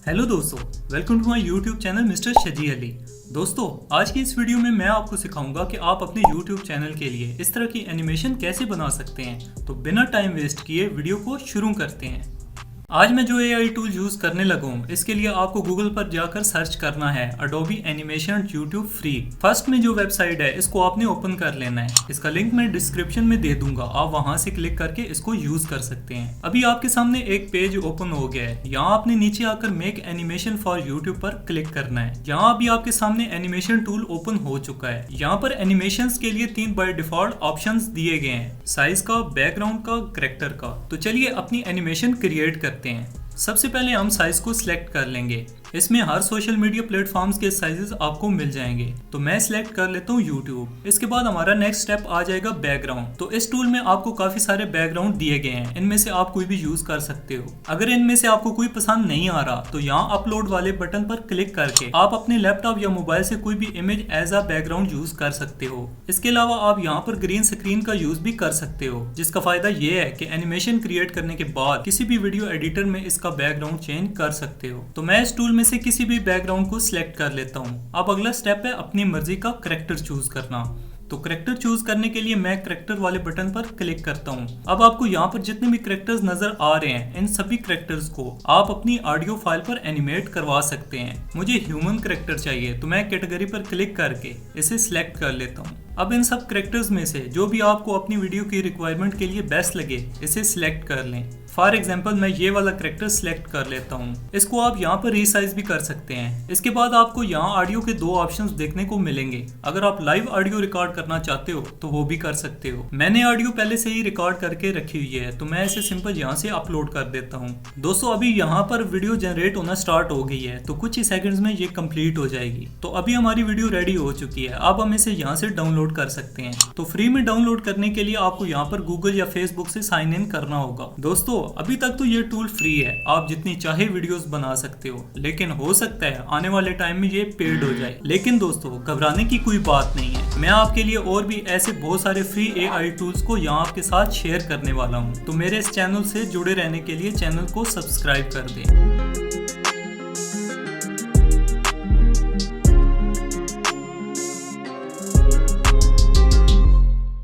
Hello दोस्तों, welcome to my YouTube channel mister Shaji Ali. दोस्तों, आज की इस वीडियो में मैं आपको सिखाऊंगा कि आप अपने यूट्यूब चैनल के लिए इस तरह की एनिमेशन कैसे बना सकते हैं। तो बिना टाइम वेस्ट किए वीडियो को शुरू करते हैं। आज मैं जो एआई टूल यूज़ करने लगा हूँ, इसके लिए आपको गूगल पर जाकर सर्च करना है Adobe animation YouTube free. First में जो वेबसाइट है इसको आपने ओपन कर लेना है। इसका लिंक मैं डिस्क्रिप्शन में दे दूंगा, आप वहां से क्लिक करके इसको यूज कर सकते हैं। अभी आपके सामने एक पेज ओपन हो गया है। यहाँ आपने नीचे आकर मेक एनिमेशन फॉर यूट्यूब पर क्लिक करना है। यहाँ अभी आपके सामने एनिमेशन टूल ओपन हो चुका है। यहाँ पर एनिमेशन के लिए 3 बाय डिफॉल्ट ऑप्शन दिए गए हैं, साइज का, बैकग्राउंड का, कैरेक्टर का। तो चलिए अपनी एनिमेशन क्रिएट करते हैं। सबसे पहले हम साइज को सिलेक्ट कर लेंगे। इसमें हर सोशल मीडिया प्लेटफॉर्म्स के साइजेस आपको मिल जाएंगे। तो मैं सिलेक्ट कर लेता हूँ यूट्यूब। इसके बाद हमारा नेक्स्ट स्टेप आ जाएगा बैकग्राउंड। तो इस टूल में आपको काफी सारे बैकग्राउंड दिए गए हैं, इनमें से आप कोई भी यूज कर सकते हो। अगर इनमें से आपको कोई पसंद नहीं आ रहा तो यहाँ अपलोड वाले बटन पर क्लिक करके आप अपने लैपटॉप या मोबाइल से कोई भी image as a background use कर सकते हो। इसके अलावा आप यहाँ पर ग्रीन स्क्रीन का यूज भी कर सकते हो, जिसका फायदा ये है कि एनिमेशन क्रिएट करने के बाद किसी भी वीडियो एडिटर में इसका बैकग्राउंड चेंज कर सकते हो। तो मैं इस टूल में से किसी भी बैकग्राउंड को सिलेक्ट कर लेता हूँ। अब अगला स्टेप है अपनी मर्जी का कैरेक्टर चूज करना। तो कैरेक्टर चूज करने के लिए मैं कैरेक्टर वाले बटन पर क्लिक करता हूँ। अब आपको यहाँ पर जितने भी कैरेक्टर्स नजर आ रहे हैं, इन सभी कैरेक्टर्स को आप अपनी ऑडियो फाइल पर एनिमेट करवा सकते हैं। मुझे ह्यूमन कैरेक्टर चाहिए, तो मैं कैटेगरी पर क्लिक करके इसे सिलेक्ट कर लेता हूँ। अब इन सब कैरेक्टर्स में से जो भी आपको अपनी वीडियो की रिक्वायरमेंट के लिए बेस्ट लगे, इसे सिलेक्ट कर लें। फॉर एग्जाम्पल मैं ये वाला कैरेक्टर सिलेक्ट कर लेता हूँ। इसको आप यहाँ पर रीसाइज भी कर सकते हैं। इसके बाद आपको यहाँ ऑडियो के 2 ऑप्शंस देखने को मिलेंगे। अगर आप लाइव ऑडियो रिकॉर्ड करना चाहते हो तो वो भी कर सकते हो। मैंने ऑडियो पहले से ही रिकॉर्ड करके रखी हुई है, तो मैं इसे सिंपल यहाँ से अपलोड कर देता हूँ। दोस्तों, अभी यहाँ पर वीडियो जनरेट होना स्टार्ट हो गई है, तो कुछ ही सेकंड्स में ये कंप्लीट हो जाएगी। तो अभी हमारी वीडियो रेडी हो चुकी है। अब हम इसे यहाँ से डाउनलोड कर सकते हैं। तो फ्री में डाउनलोड करने के लिए आपको यहाँ पर गूगल या फेसबुक से साइन इन करना होगा। दोस्तों, अभी तक तो ये टूल फ्री है, आप जितनी चाहे वीडियोस बना सकते हो, लेकिन हो सकता है आने वाले टाइम में ये पेड हो जाए। लेकिन दोस्तों, घबराने की कोई बात नहीं है। मैं आपके लिए और भी ऐसे बहुत सारे फ्री एआई टूल्स को यहाँ आपके साथ शेयर करने वाला हूँ। तो मेरे इस चैनल से जुड़े रहने के लिए चैनल को सब्सक्राइब कर दें।